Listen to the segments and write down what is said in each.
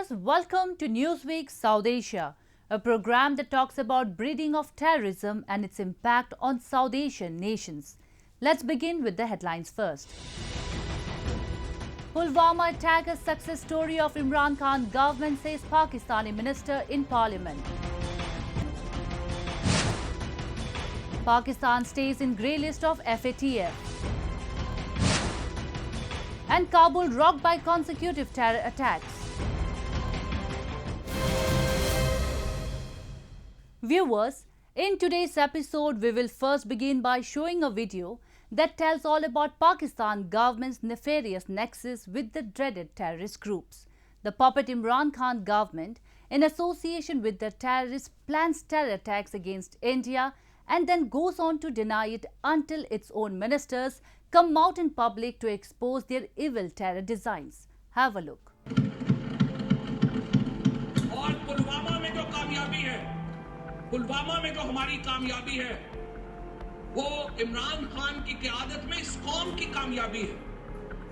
viewers, welcome to Newsweek South Asia, a program that talks about breeding of terrorism and its impact on South Asian nations. Let's begin with the headlines first. Pulwama Attack, a success story of Imran Khan Government, says Pakistani Minister in Parliament. Pakistan stays in grey list of FATF. And Kabul rocked by consecutive terror attacks. Viewers, in today's episode, we will first begin by showing a video that tells all about Pakistan government's nefarious nexus with the dreaded terrorist groups. The puppet Imran Khan government, in association with the terrorists, plans terror attacks against India and then goes on to deny it until its own ministers come out in public to expose their evil terror designs. Have a look. और पुलवामा में जो कामयाबी है, पुलवामा में जो हमारी कामयाबी है, वो इमरान खान की क़यादत में इस कौम की कामयाबी है।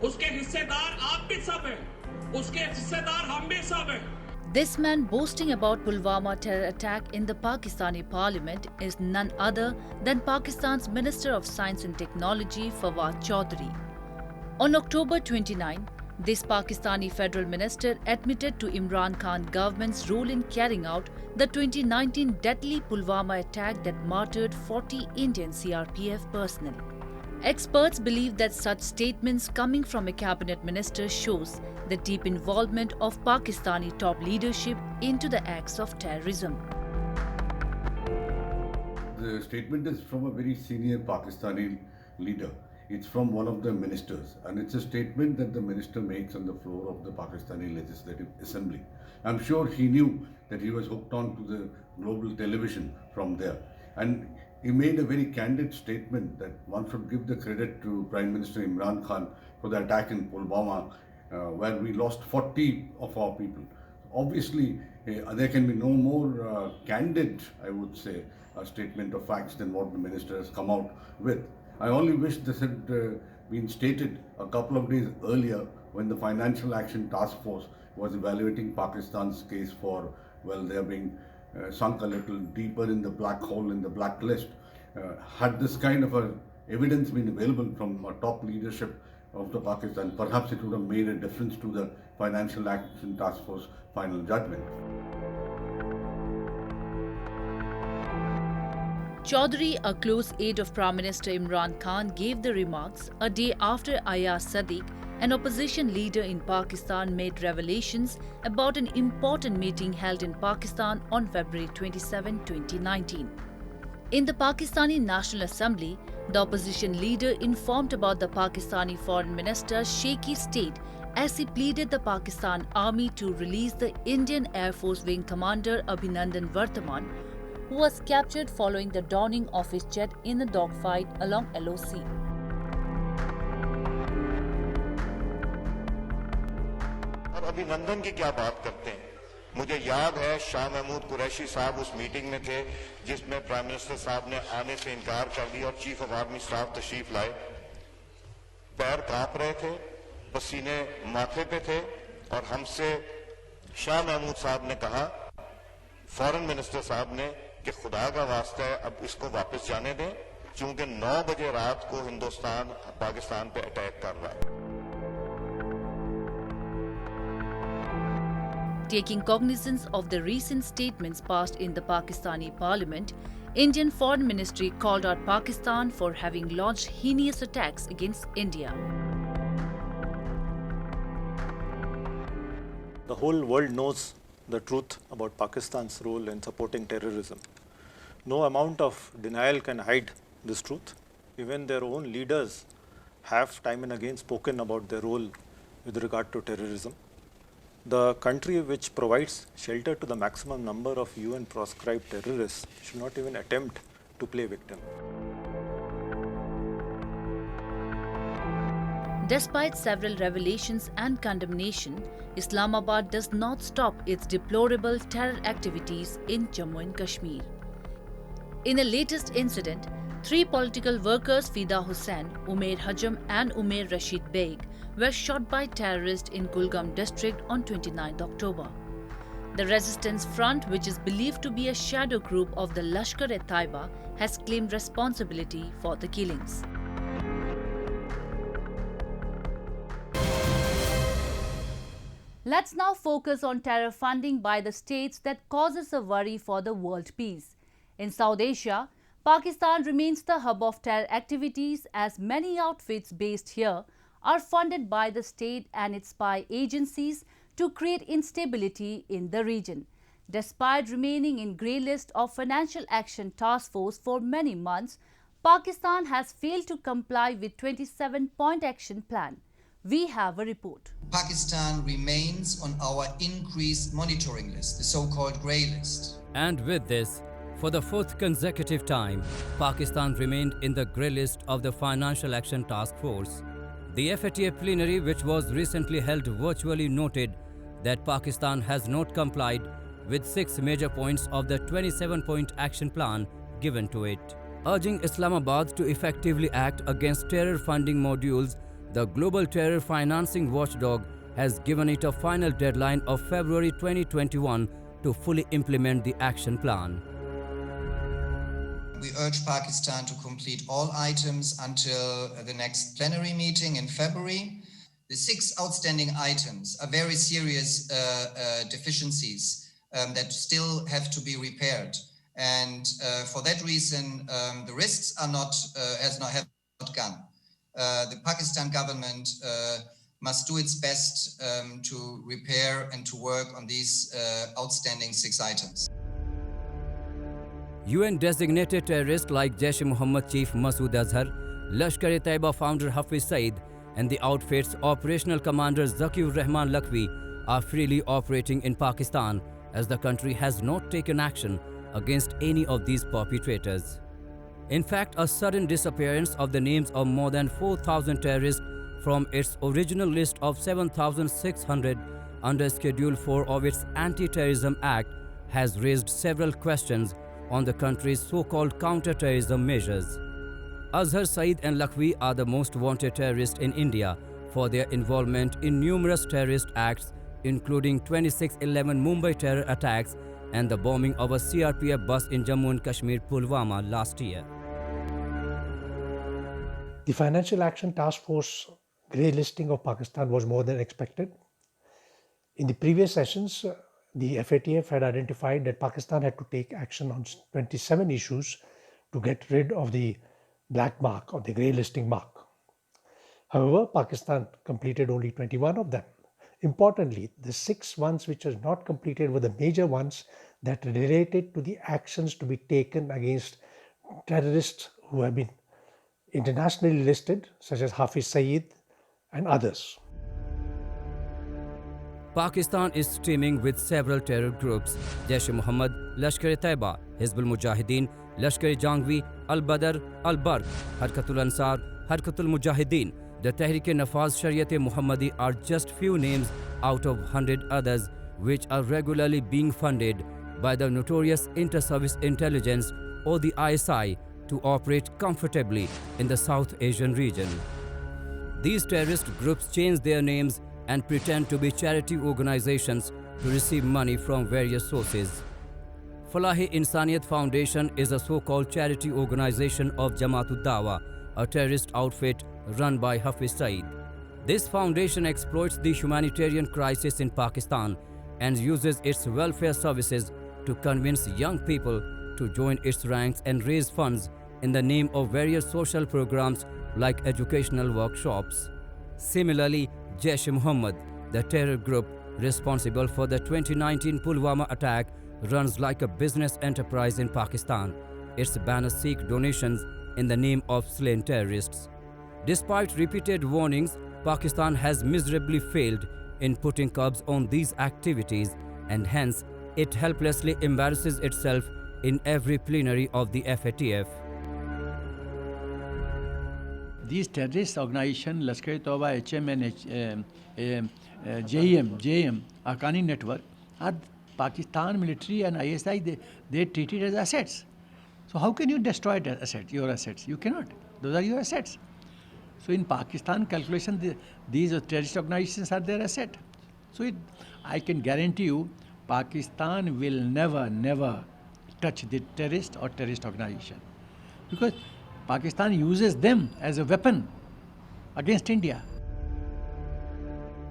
उसके हिस्सेदार आप भी सब हैं, उसके हिस्सेदार हम भी सब हैं। This man boasting about Pulwama terror attack in the Pakistani Parliament is none other than Pakistan's Minister of Science and Technology, Fawad Choudhary. On October 29, this Pakistani federal minister admitted to Imran Khan government's role in carrying out the 2019 deadly Pulwama attack that martyred 40 Indian CRPF personnel. Experts believe that such statements coming from a cabinet minister shows the deep involvement of Pakistani top leadership into the acts of terrorism. The statement is from a very senior Pakistani leader. It's from one of the ministers, and it's a statement that the minister makes on the floor of the Pakistani Legislative Assembly. I'm sure he knew that he was hooked on to the global television from there. And he made a very candid statement that one should give the credit to Prime Minister Imran Khan for the attack in Pulwama, where we lost 40 of our people. Obviously, there can be no more candid, I would say, statement of facts than what the minister has come out with. I only wish this had been stated a couple of days earlier when the Financial Action Task Force was evaluating Pakistan's case for, well, their being sunk a little deeper in the black hole, in the blacklist. Had this kind of evidence been available from top leadership of the Pakistan, perhaps it would have made a difference to the Financial Action Task Force final judgment. Choudhary, a close aide of Prime Minister Imran Khan, gave the remarks a day after Ayaz Sadiq, an opposition leader in Pakistan, made revelations about an important meeting held in Pakistan on February 27, 2019. In the Pakistani National Assembly, the opposition leader informed about the Pakistani Foreign Minister's shaky state as he pleaded the Pakistan Army to release the Indian Air Force Wing Commander Abhinandan Varthaman, who was captured following the downing of his jet in a dogfight along LOC. और अभिनंदन की क्या बात करते हैं? मुझे याद है शाह महमूद कुरैशी साहब उस मीटिंग में थे जिसमें प्राइम मिनिस्टर साहब ने आने से इनकार कर दिया और चीफ ऑफ आर्मी स्टाफ तशरीफ लाए। पैर कांप रहे थे, पसीने माथे पे थे और हमसे शाह महमूद साहब ने कहा, फॉरेन मिनिस्टर साहब ने, कि खुदा का वास्ता है अब इसको वापस जाने दें क्योंकि 9 बजे रात को हिंदुस्तान पाकिस्तान पे अटैक कर रहा है। Taking cognizance of the recent statements passed in the Pakistani Parliament, Indian Foreign Ministry called out Pakistan for having launched heinous attacks against India. The whole world knows the truth about Pakistan's role in supporting terrorism. No amount of denial can hide this truth. Even their own leaders have time and again spoken about their role with regard to terrorism. The country which provides shelter to the maximum number of UN proscribed terrorists should not even attempt to play victim. Despite several revelations and condemnation, Islamabad does not stop its deplorable terror activities in Jammu and Kashmir. In the latest incident, Three political workers, Fida Hussain, Umair Hajam and Umair Rashid Beg, were shot by terrorists in Kulgam district on 29 October. The Resistance Front, which is believed to be a shadow group of the Lashkar-e-Taiba, has claimed responsibility for the killings. Let's now focus on terror funding by the states that causes a worry for the world peace. In South Asia, Pakistan remains the hub of terror activities as many outfits based here are funded by the state and its spy agencies to create instability in the region. Despite remaining in grey list of Financial Action Task Force for many months, Pakistan has failed to comply with 27-point action plan. We have a report. Pakistan remains on our increased monitoring list, the so-called grey list. And with this, for the fourth consecutive time, Pakistan remained in the grey list of the Financial Action Task Force. The FATF plenary, which was recently held virtually, noted that Pakistan has not complied with 6 major points of the 27-point action plan given to it. Urging Islamabad to effectively act against terror funding modules, the global terror financing watchdog has given it a final deadline of February 2021 to fully implement the action plan. We urge Pakistan to complete all items until the next plenary meeting in February. The 6 outstanding items are very serious deficiencies that still have to be repaired. And for that reason, the risks are have not gone. The Pakistan government must do its best to repair and to work on these outstanding 6 items. UN-designated terrorists like Jaish-e-Mohammed chief Masood Azhar, Lashkar-e-Taiba founder Hafiz Saeed, and the outfit's operational commander Zakiur Rahman Lakhvi are freely operating in Pakistan, as the country has not taken action against any of these perpetrators. In fact, a sudden disappearance of the names of more than 4,000 terrorists from its original list of 7,600 under Schedule 4 of its Anti-Terrorism Act has raised several questions on the country's so-called counter-terrorism measures. Azhar, Saeed and Lakhvi are the most wanted terrorists in India for their involvement in numerous terrorist acts, including 26/11 Mumbai terror attacks and the bombing of a CRPF bus in Jammu and Kashmir, Pulwama, last year. The Financial Action Task Force grey listing of Pakistan was more than expected. In the previous sessions, the FATF had identified that Pakistan had to take action on 27 issues to get rid of the black mark or the grey listing mark. However, Pakistan completed only 21 of them. Importantly, the 6 ones which are not completed were the major ones that related to the actions to be taken against terrorists who have been internationally listed, such as Hafiz Saeed and others. Pakistan is teaming with several terror groups: Jaish-e-Mohammed, Lashkar-e-Taiba, Hizbul Mujahideen, Lashkar-e-Jangvi, Al-Badr, Al-Barq, Harkatul Ansar, Harkatul Mujahideen, the Tehreek-e-Nafaz Shariat-e-Muhammadi are just few names out of 100 others which are regularly being funded by the notorious Inter-Service Intelligence or the ISI to operate comfortably in the South Asian region. These terrorist groups change their names and pretend to be charity organizations to receive money from various sources. Falah-e-Insaniyat Foundation is a so-called charity organization of Jamaat Dawa, a terrorist outfit run by Hafiz Saeed. This foundation exploits the humanitarian crisis in Pakistan and uses its welfare services to convince young people to join its ranks and raise funds in the name of various social programs like educational workshops. Similarly, Jaish-e-Mohammed, the terror group responsible for the 2019 Pulwama attack, runs like a business enterprise in Pakistan. Its banners seek donations in the name of slain terrorists. Despite repeated warnings, Pakistan has miserably failed in putting curbs on these activities, and hence it helplessly embarrasses itself in every plenary of the FATF. These terrorist organizations, Lashkar-e-Taiba, HM and JM, Haqqani network, are Pakistan military and ISI, they treat it as assets. So how can you destroy the your assets? You cannot. Those are your assets. So in Pakistan calculation, these terrorist organizations are their asset. So I can guarantee you, Pakistan will never touch the terrorist or terrorist organization, because Pakistan uses them as a weapon against India.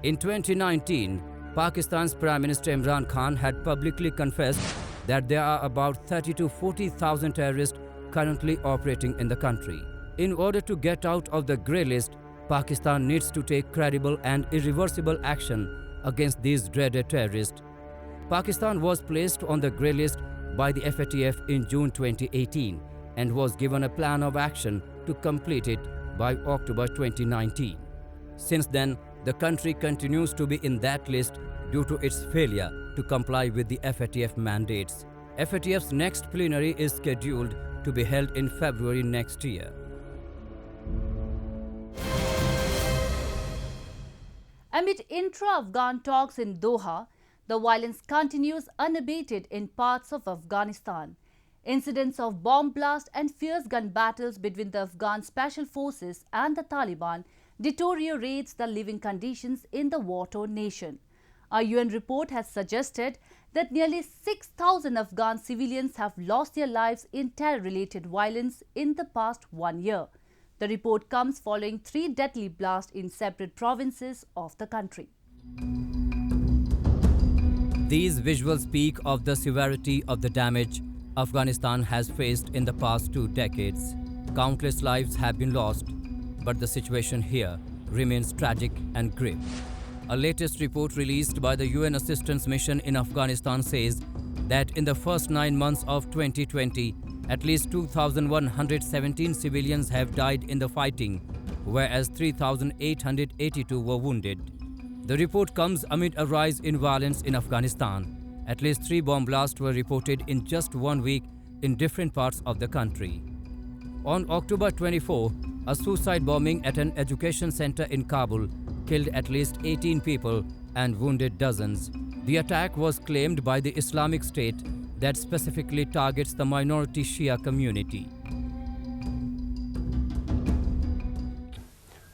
In 2019, Pakistan's Prime Minister Imran Khan had publicly confessed that there are about 30 to 40,000 terrorists currently operating in the country. In order to get out of the grey list, Pakistan needs to take credible and irreversible action against these dreaded terrorists. Pakistan was placed on the grey list by the FATF in June 2018 and was given a plan of action to complete it by October 2019. Since then, the country continues to be in that list due to its failure to comply with the FATF mandates. FATF's next plenary is scheduled to be held in February next year. Amid intra-Afghan talks in Doha, the violence continues unabated in parts of Afghanistan. Incidents of bomb blast and fierce gun battles between the Afghan Special Forces and the Taliban deteriorates the living conditions in the war-torn nation. A UN report has suggested that nearly 6,000 Afghan civilians have lost their lives in terror-related violence in the past 1 year. The report comes following 3 deadly blasts in separate provinces of the country. These visuals speak of the severity of the damage Afghanistan has faced in the past 2 decades. Countless lives have been lost, but the situation here remains tragic and grim. A latest report released by the UN Assistance Mission in Afghanistan says that in the first 9 months of 2020, at least 2,117 civilians have died in the fighting, whereas 3,882 were wounded. The report comes amid a rise in violence in Afghanistan. At least 3 bomb blasts were reported in just 1 week in different parts of the country. On October 24, a suicide bombing at an education center in Kabul killed at least 18 people and wounded dozens. The attack was claimed by the Islamic State that specifically targets the minority Shia community.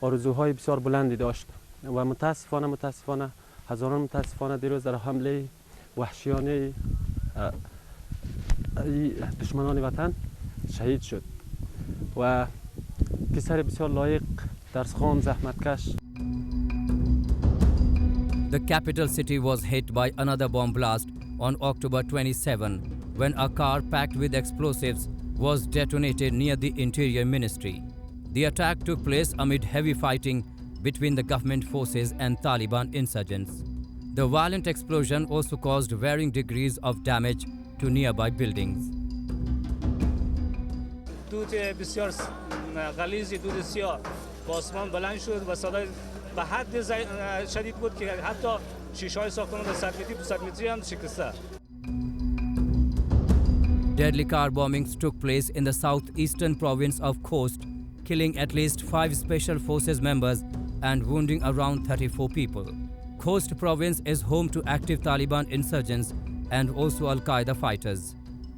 آرزوهای بسیار بلندی داشت و متاسفانه هزاران متاسفانه دیروز در حمله وحشیانه دشمنان وطن شهید شد و پسر بسیار لایق درسخوان زحمتکش. The capital city was hit by another bomb blast on October 27 when a car packed with explosives was detonated near the Interior Ministry. The attack took place amid heavy fighting between the government forces and Taliban insurgents. The violent explosion also caused varying degrees of damage to nearby buildings. دود بسیار غلیظی، دود سیاه با آسمان بلند شد و صدای به حد شدید بود که حتی شیشه‌های ساختمان به 100 متری 200 متری هم شکسته. Deadly car bombings took place in the southeastern province of Khost, killing at least 5 special forces members and wounding around 34 people. Khost province is home to active Taliban insurgents and also Al-Qaeda fighters.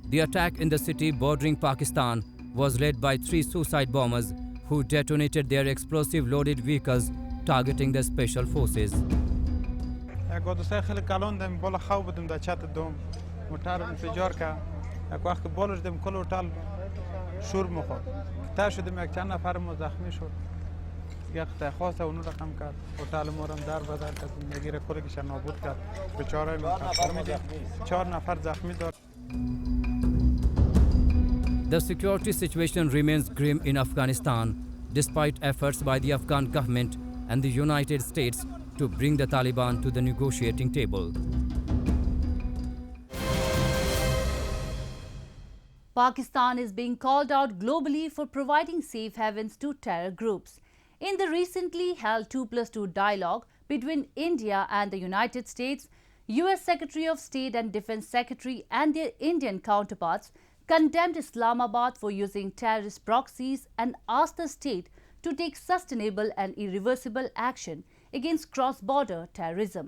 The attack in the city bordering Pakistan was led by 3 suicide bombers who detonated their explosive-loaded vehicles targeting the special forces. قادوسای خیلی کلان دم بالا خواب بودم در چت دوم موتر انفجار کرد یک وقت بالش دم کل هتل شور می‌خورد تا شدیم یک چند نفر ما زخمی شد یک خواست اونو رقم کرد هتل ما هم در بدر کرد نگیره کلش نابود کرد بیچاره ما 4 نفر زخمی داشت. The security situation remains grim in Afghanistan despite efforts by the Afghan government and the United States to bring the Taliban to the negotiating table. Pakistan is being called out globally for providing safe havens to terror groups. In the recently held 2+2 dialogue between India and the United States, US Secretary of State and Defence Secretary and their Indian counterparts condemned Islamabad for using terrorist proxies and asked the state to take sustainable and irreversible action against cross-border terrorism.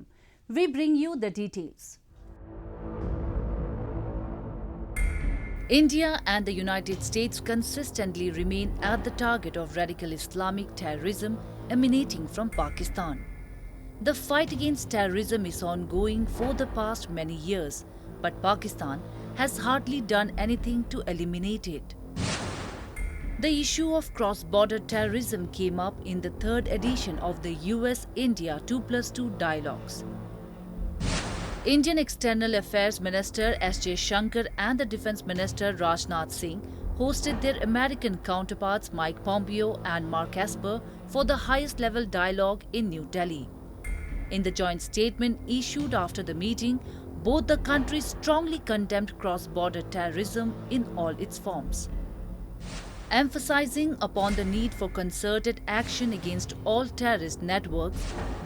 We bring you the details. India and the United States consistently remain at the target of radical Islamic terrorism emanating from Pakistan. The fight against terrorism is ongoing for the past many years, but Pakistan has hardly done anything to eliminate it. The issue of cross-border terrorism came up in the third edition of the US-India 2+2 dialogues. Indian External Affairs Minister S Jaishankar and the Defence Minister Rajnath Singh hosted their American counterparts Mike Pompeo and Mark Esper for the highest-level dialogue in New Delhi. In the joint statement issued after the meeting, both the countries strongly condemned cross-border terrorism in all its forms. Emphasizing upon the need for concerted action against all terrorist networks,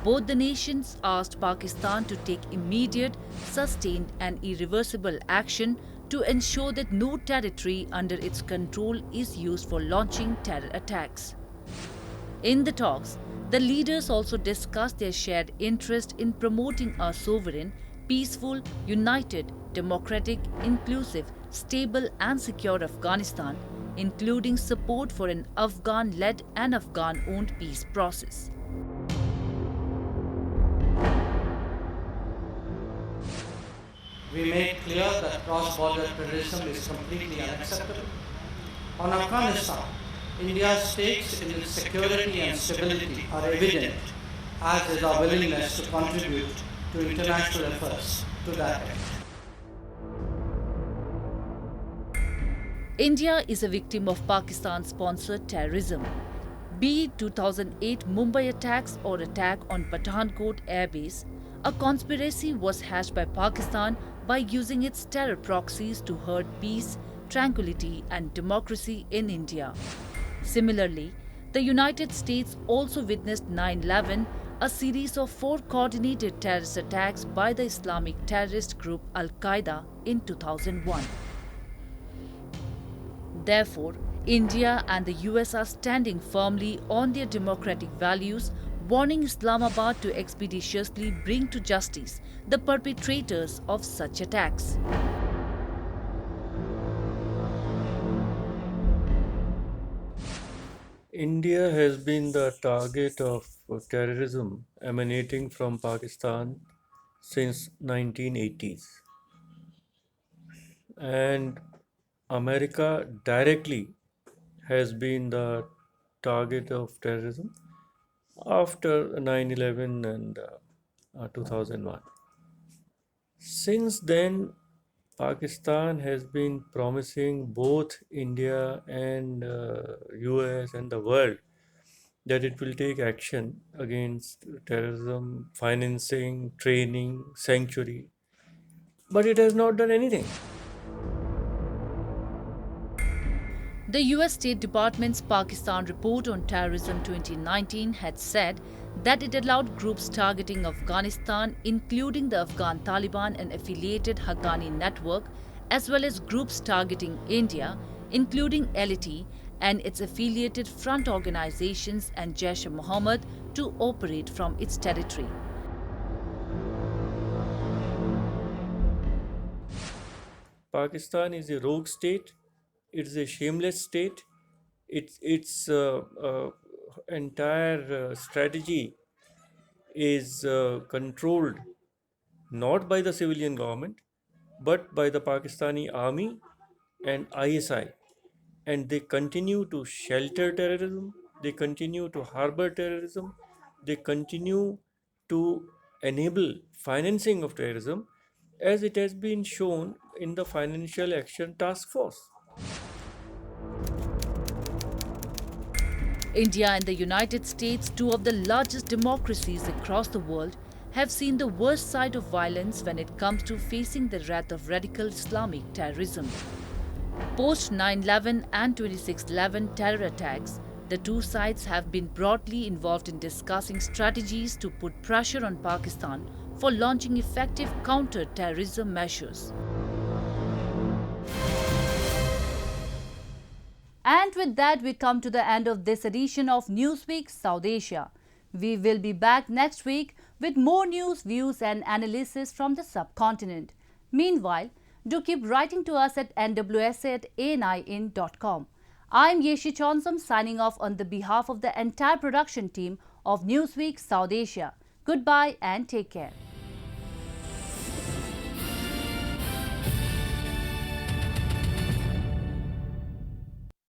both the nations asked Pakistan to take immediate, sustained and irreversible action to ensure that no territory under its control is used for launching terror attacks. In the talks, the leaders also discussed their shared interest in promoting a sovereign, peaceful, united, democratic, inclusive, stable and secure Afghanistan, including support for an Afghan-led and Afghan-owned peace process. We made clear that cross-border terrorism is completely unacceptable. On Afghanistan, India's stakes in its security and stability are evident, as is our willingness to contribute to international efforts to that end. India is a victim of Pakistan-sponsored terrorism. Be it 2008 Mumbai attacks or attack on Pathankot Air Base, a conspiracy was hatched by Pakistan by using its terror proxies to hurt peace, tranquility and democracy in India. Similarly, the United States also witnessed 9/11, a series of 4 coordinated terrorist attacks by the Islamic terrorist group Al-Qaeda in 2001. Therefore, India and the US are standing firmly on their democratic values, warning Islamabad to expeditiously bring to justice the perpetrators of such attacks. India has been the target of terrorism emanating from Pakistan since 1980s. And America directly has been the target of terrorism after 9/11 and 2001. Since then, Pakistan has been promising both India and US and the world that it will take action against terrorism, financing, training, sanctuary, but it has not done anything. The US State Department's Pakistan Report on Terrorism 2019 had said that it allowed groups targeting Afghanistan, including the Afghan Taliban and affiliated Haqqani network, as well as groups targeting India, including LT and its affiliated front organizations and Jaish-e-Mohammed, to operate from its territory. Pakistan is a rogue state. It is a shameless state. Its entire strategy is controlled not by the civilian government, but by the Pakistani army and ISI. And they continue to shelter terrorism, they continue to harbor terrorism, they continue to enable financing of terrorism, as it has been shown in the Financial Action Task Force. India and the United States, two of the largest democracies across the world, have seen the worst side of violence when it comes to facing the wrath of radical Islamic terrorism. Post 9/11 and 26/11 terror attacks, the two sides have been broadly involved in discussing strategies to put pressure on Pakistan for launching effective counter-terrorism measures. And with that, we come to the end of this edition of Newsweek South Asia. We will be back next week with more news, views and analysis from the subcontinent. Meanwhile, Do keep writing to us at nws@anin.com. I'm Yeshi Chonsam signing off on the behalf of the entire production team of Newsweek South Asia. Goodbye and take care.